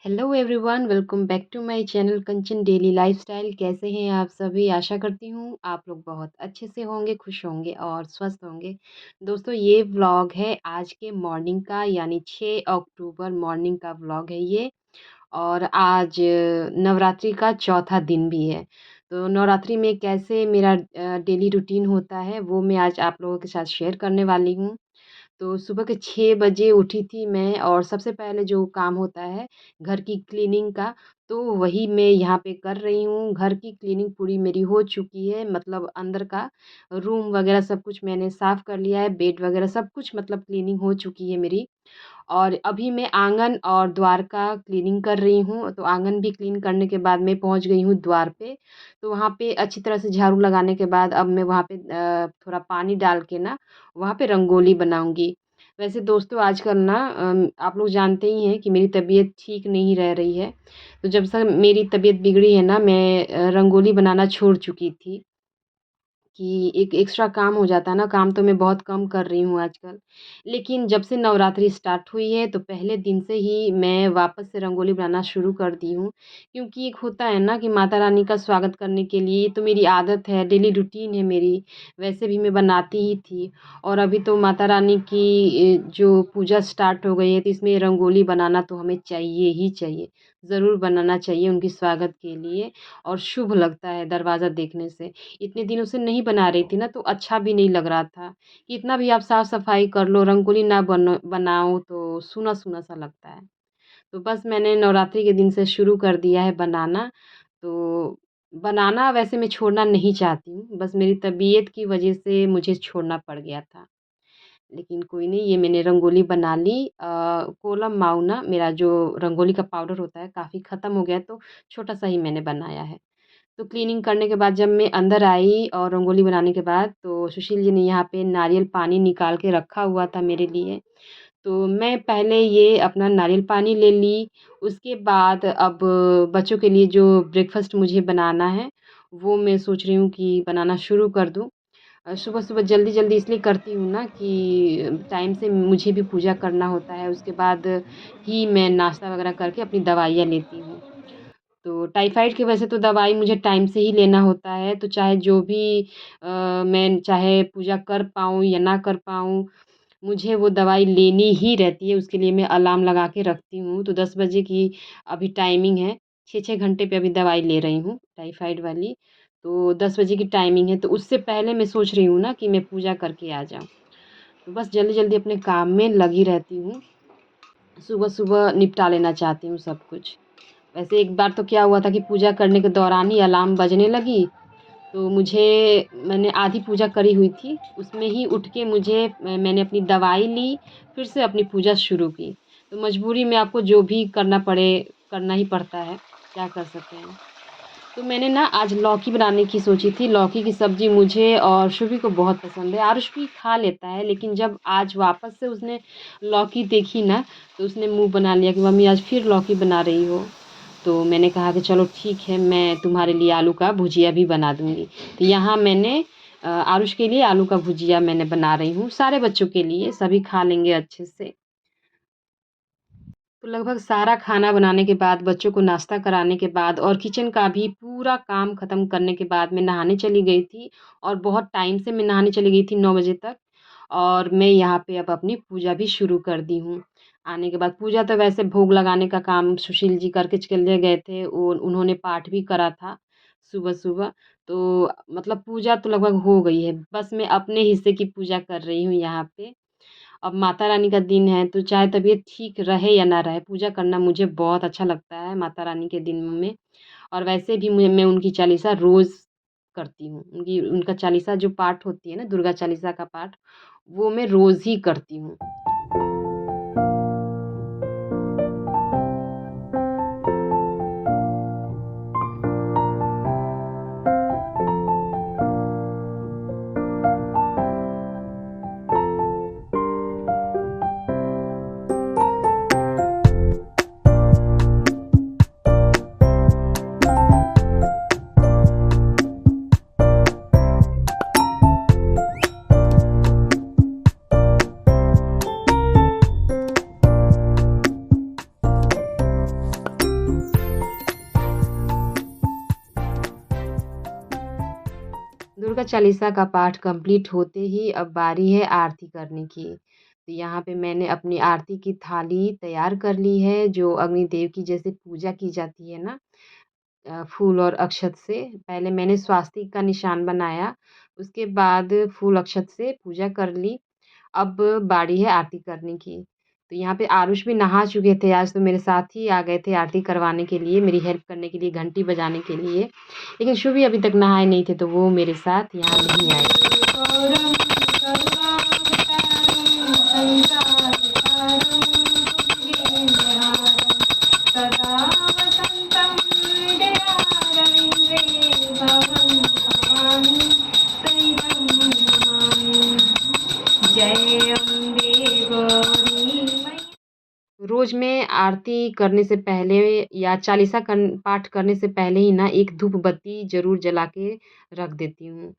Hello everyone, welcome back to my channel Kanchan daily lifestyle. कैसे हैं आप सभी? आशा करती हूँ आप लोग बहुत अच्छे से होंगे, खुश होंगे और स्वस्थ होंगे। दोस्तों, ये व्लॉग है आज के मॉर्निंग का, यानी 6 अक्टूबर मॉर्निंग का व्लॉग है ये। और आज नवरात्रि का चौथा दिन भी है। तो नवरात्रि में कैसे मेरा डेली रूटीन होता है वो मैं आज आप लोगों के साथ शेयर करने वाली हूँ। तो सुबह के 6 बजे उठी थी मैं, और सबसे पहले जो काम होता है घर की क्लीनिंग का, तो वही मैं यहाँ पे कर रही हूँ। घर की क्लीनिंग पूरी मेरी हो चुकी है, मतलब अंदर का रूम वगैरह सब कुछ मैंने साफ़ कर लिया है, बेड वगैरह सब कुछ मतलब क्लीनिंग हो चुकी है मेरी। और अभी मैं आँगन और द्वार का क्लीनिंग कर रही हूँ, तो आँगन भी क्लीन करने के बाद मैं पहुँच गई हूँ द्वार पे। तो वहाँ पे अच्छी तरह से झाड़ू लगाने के बाद अब मैं वहाँ पे थोड़ा पानी डाल के ना वहाँ पे रंगोली बनाऊँगी। वैसे दोस्तों, आजकल ना आप लोग जानते ही हैं कि मेरी तबीयत ठीक नहीं रह रही है। तो जब से मेरी तबीयत बिगड़ी है ना, मैं रंगोली बनाना छोड़ चुकी थी। कि एक एक्स्ट्रा काम हो जाता है ना, काम तो मैं बहुत कम कर रही हूँ आजकल। लेकिन जब से नवरात्रि स्टार्ट हुई है, तो पहले दिन से ही मैं वापस से रंगोली बनाना शुरू कर दी हूँ। क्योंकि एक होता है ना कि माता रानी का स्वागत करने के लिए, ये तो मेरी आदत है, डेली रूटीन है मेरी, वैसे भी मैं बनाती ही थी। और अभी तो माता रानी की जो पूजा स्टार्ट हो गई है, तो इसमें रंगोली बनाना तो हमें चाहिए ही चाहिए। ज़रूर बनाना चाहिए उनके स्वागत के लिए, और शुभ लगता है दरवाज़ा देखने से। इतने दिनों से नहीं बना रही थी ना, तो अच्छा भी नहीं लग रहा था। कितना भी आप साफ-सफाई कर लो, रंगोली ना बनाओ तो सूना-सूना सा लगता है। तो बस मैंने नवरात्रि के दिन से शुरू कर दिया है बनाना। तो बनाना वैसे मैं छोड़ना नहीं चाहती हूँ, बस मेरी तबीयत की वजह से मुझे छोड़ना पड़ गया था। लेकिन कोई नहीं, ये मैंने रंगोली बना ली। कोलम माऊ ना, मेरा जो रंगोली का पाउडर होता है, काफ़ी ख़त्म हो गया है, तो छोटा-सा ही मैंने बनाया है। तो क्लीनिंग करने के बाद जब मैं अंदर आई और रंगोली बनाने के बाद, तो सुशील जी ने यहाँ पे नारियल पानी निकाल के रखा हुआ था मेरे लिए। तो मैं पहले ये अपना नारियल पानी ले ली, उसके बाद अब बच्चों के लिए जो ब्रेकफ़ास्ट मुझे बनाना है, वो मैं सोच रही हूँ कि बनाना शुरू कर दूँ। सुबह-सुबह जल्दी-जल्दी इसलिए करती हूँ ना कि टाइम से मुझे भी पूजा करना होता है, उसके बाद ही मैं नाश्ता वग़ैरह करके अपनी दवाइयाँ लेती हूँ। तो टाइफाइड की वजह से तो दवाई मुझे टाइम से ही लेना होता है, तो चाहे जो भी मैं चाहे पूजा कर पाऊँ या ना कर पाऊँ, मुझे वो दवाई लेनी ही रहती है। उसके लिए मैं अलार्म लगा के रखती हूँ। तो 10 बजे की अभी टाइमिंग है, 6-6 घंटे पे अभी दवाई ले रही हूँ टाइफाइड वाली। तो 10 बजे की टाइमिंग है, तो उससे पहले मैं सोच रही हूँ ना कि मैं पूजा करके आ जाऊँ। तो बस जल्दी-जल्दी अपने काम में लगी रहती हूँ। सुबह-सुबह निपटा लेना चाहती हूँ सब कुछ। वैसे एक बार तो क्या हुआ था कि पूजा करने के दौरान ही अलार्म बजने लगी, तो मैंने आधी पूजा करी हुई थी, उसमें ही उठ के मैंने अपनी दवाई ली, फिर से अपनी पूजा शुरू की। तो मजबूरी में आपको जो भी करना पड़े, करना ही पड़ता है, क्या कर सकते हैं। तो मैंने ना आज लौकी बनाने की सोची थी। लौकी की सब्ज़ी मुझे और शुभी को बहुत पसंद है। आरुष भी खा लेता है, लेकिन जब आज वापस से उसने लौकी देखी ना, तो उसने मुँह बना लिया कि मम्मी आज फिर लौकी बना रही हो। तो मैंने कहा कि चलो ठीक है, मैं तुम्हारे लिए आलू का भुजिया भी बना दूँगी। तो यहाँ मैंने आरुष के लिए आलू का भुजिया मैंने बना रही हूँ, सारे बच्चों के लिए, सभी खा लेंगे अच्छे से। तो लगभग सारा खाना बनाने के बाद, बच्चों को नाश्ता कराने के बाद और किचन का भी पूरा काम ख़त्म करने के बाद मैं नहाने चली गई थी, और बहुत टाइम से मैं नहाने चली गई थी 9 बजे तक। और मैं यहाँ पे अब अपनी पूजा भी शुरू कर दी हूँ। आने के बाद पूजा तो वैसे भोग लगाने का काम सुशील जी करके चले गए थे, उन्होंने पाठ भी करा था सुबह-सुबह। तो मतलब पूजा तो लगभग हो गई है, बस मैं अपने हिस्से की पूजा कर रही हूँ यहाँ पे। अब माता रानी का दिन है, तो चाहे तबीयत ठीक रहे या ना रहे, पूजा करना मुझे बहुत अच्छा लगता है माता रानी के दिन में। और वैसे भी मैं उनकी चालीसा रोज़ करती हूँ। उनका चालीसा जो पाठ होती है ना, दुर्गा चालीसा का पाठ, वो मैं रोज़ ही करती हूँ। दुर्गा चालीसा का पाठ कंप्लीट होते ही अब बारी है आरती करने की। तो यहाँ पे मैंने अपनी आरती की थाली तैयार कर ली है, जो अग्निदेव की जैसे पूजा की जाती है ना, फूल और अक्षत से। पहले मैंने स्वास्तिक का निशान बनाया, उसके बाद फूल अक्षत से पूजा कर ली। अब बारी है आरती करने की। तो यहाँ पे आरुष भी नहा चुके थे, आज तो मेरे साथ ही आ गए थे आरती करवाने के लिए, मेरी हेल्प करने के लिए, घंटी बजाने के लिए। लेकिन शुभी अभी तक नहाए नहीं थे, तो वो मेरे साथ यहाँ नहीं आए थे। रोज़ मैं आरती करने से पहले या चालीसा पाठ करने से पहले ही ना एक धूप बत्ती ज़रूर जला के रख देती हूँ।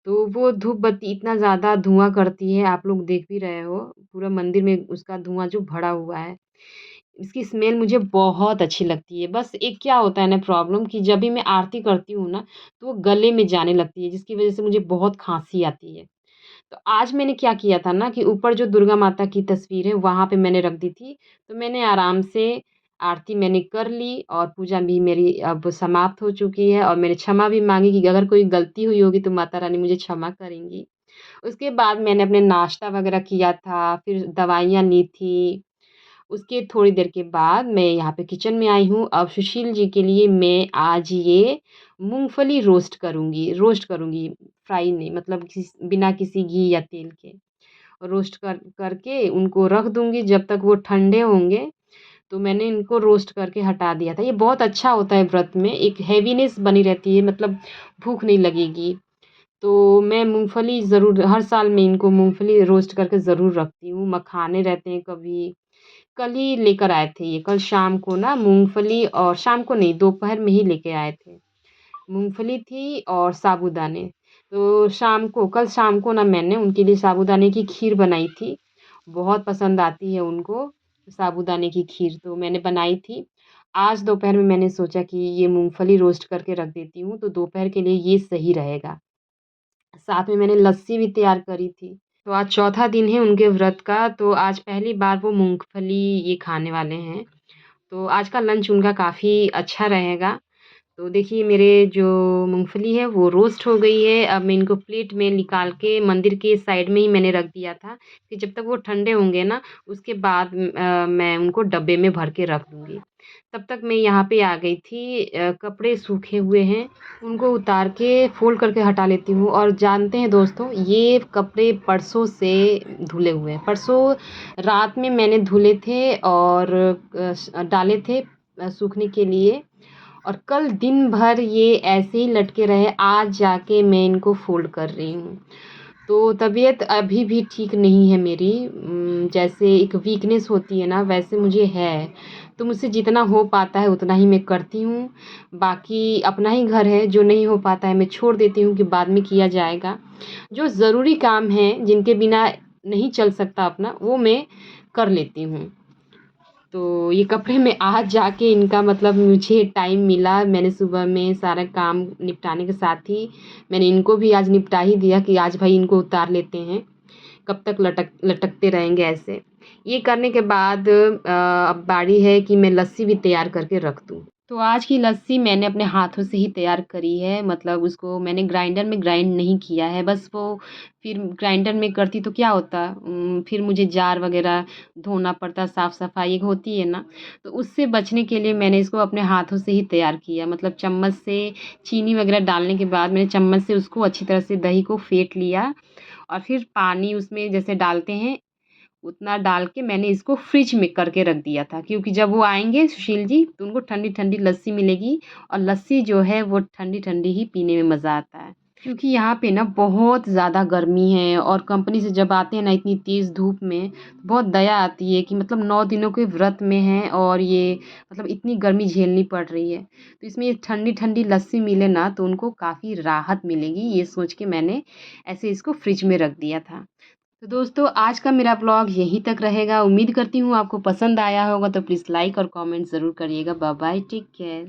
तो वो धूप बत्ती इतना ज़्यादा धुआँ करती है, आप लोग देख भी रहे हो, पूरा मंदिर में उसका धुआँ जो भरा हुआ है। इसकी स्मेल मुझे बहुत अच्छी लगती है। बस एक क्या होता है ना प्रॉब्लम, कि जब भी मैं आरती करती हूँ ना, तो वो गले में जाने लगती है, जिसकी वज़ह से मुझे बहुत खाँसी आती है। तो आज मैंने क्या किया था ना, कि ऊपर जो दुर्गा माता की तस्वीर है वहाँ पे मैंने रख दी थी। तो मैंने आराम से आरती मैंने कर ली और पूजा भी मेरी अब समाप्त हो चुकी है, और मैंने क्षमा भी माँगी कि अगर कोई गलती हुई होगी तो माता रानी मुझे क्षमा करेंगी। उसके बाद मैंने अपने नाश्ता वग़ैरह किया था, फिर दवाइयाँ ली थी। उसके थोड़ी देर के बाद मैं यहाँ पे किचन में आई हूँ। अब सुशील जी के लिए मैं आज ये मूँगफली रोस्ट करूँगी, फ्राई नहीं, मतलब बिना किसी घी या तेल के। रोस्ट करके उनको रख दूँगी जब तक वो ठंडे होंगे। तो मैंने इनको रोस्ट करके हटा दिया था। ये बहुत अच्छा होता है व्रत में, एक हेवीनेस बनी रहती है, मतलब भूख नहीं लगेगी। तो मैं मूँगफली ज़रूर हर साल मैं इनको मूँगफली रोस्ट करके ज़रूर रखती हूँ। मखाने रहते हैं कभी, कल ही लेकर आए थे ये, कल शाम को ना मूँगफली, और शाम को नहीं, दोपहर में ही लेके आए थे। मूँगफली थी और साबूदाने। तो कल शाम को ना मैंने उनके लिए साबूदाने की खीर बनाई थी। बहुत पसंद आती है उनको साबूदाने की खीर, तो मैंने बनाई थी। आज दोपहर में मैंने सोचा कि ये मूँगफली रोस्ट करके रख देती हूँ, तो दोपहर के लिए ये सही रहेगा। साथ में मैंने लस्सी भी तैयार करी थी। तो आज चौथा दिन है उनके व्रत का, तो आज पहली बार वो मूँगफली ये खाने वाले हैं। तो आज का लंच उनका काफ़ी अच्छा रहेगा। तो देखिए मेरे जो मूँगफली है वो रोस्ट हो गई है। अब मैं इनको प्लेट में निकाल के मंदिर के साइड में ही मैंने रख दिया था, कि जब तक वो ठंडे होंगे ना, उसके बाद मैं उनको डब्बे में भर के रख दूँगी। तब तक मैं यहाँ पे आ गई थी। कपड़े सूखे हुए हैं, उनको उतार के फ़ोल्ड करके हटा लेती हूँ। और जानते हैं दोस्तों, ये कपड़े परसों से धुले हुए हैं। परसों रात में मैंने धुले थे और डाले थे सूखने के लिए, और कल दिन भर ये ऐसे ही लटके रहे, आज जाके मैं इनको फ़ोल्ड कर रही हूँ। तो तबीयत अभी भी ठीक नहीं है मेरी, जैसे एक वीकनेस होती है ना, वैसे मुझे है। तो मुझसे जितना हो पाता है उतना ही मैं करती हूँ। बाकी अपना ही घर है, जो नहीं हो पाता है मैं छोड़ देती हूँ कि बाद में किया जाएगा। जो ज़रूरी काम हैं, जिनके बिना नहीं चल सकता अपना, वो मैं कर लेती हूँ। तो ये कपड़े में आज जाके इनका, मतलब मुझे टाइम मिला, मैंने सुबह में सारा काम निपटाने के साथ ही मैंने इनको भी आज निपटा ही दिया, कि आज भाई इनको उतार लेते हैं, कब तक लटकते रहेंगे ऐसे। ये करने के बाद अब बारी है कि मैं लस्सी भी तैयार करके रख दूँ। तो आज की लस्सी मैंने अपने हाथों से ही तैयार करी है, मतलब उसको मैंने ग्राइंडर में ग्राइंड नहीं किया है, बस वो, फिर ग्राइंडर में करती तो क्या होता, फिर मुझे जार वगैरह धोना पड़ता, साफ़-सफ़ाई एक होती है ना, तो उससे बचने के लिए मैंने इसको अपने हाथों से ही तैयार किया। मतलब चम्मच से चीनी वगैरह डालने के बाद मैंने चम्मच से उसको अच्छी तरह से दही को फेंट लिया, और फिर पानी उसमें जैसे डालते हैं उतना डाल के मैंने इसको फ्रिज में करके रख दिया था, क्योंकि जब वो आएँगे सुशील जी, तो उनको ठंडी-ठंडी लस्सी मिलेगी, और लस्सी जो है वो ठंडी-ठंडी ही पीने में मज़ा आता है। क्योंकि यहाँ पे ना बहुत ज़्यादा गर्मी है, और कंपनी से जब आते हैं ना इतनी तेज़ धूप में, तो बहुत दया आती है कि मतलब 9 दिनों के व्रत में हैं, और ये मतलब इतनी गर्मी झेलनी पड़ रही है। तो इसमें ये ठंडी-ठंडी लस्सी मिले ना, तो उनको काफ़ी राहत मिलेगी, ये सोच के मैंने ऐसे इसको फ्रिज में रख दिया था। तो दोस्तों, आज का मेरा ब्लॉग यहीं तक रहेगा। उम्मीद करती हूँ आपको पसंद आया होगा, तो प्लीज़ लाइक और कमेंट ज़रूर करिएगा। Bye bye, take care.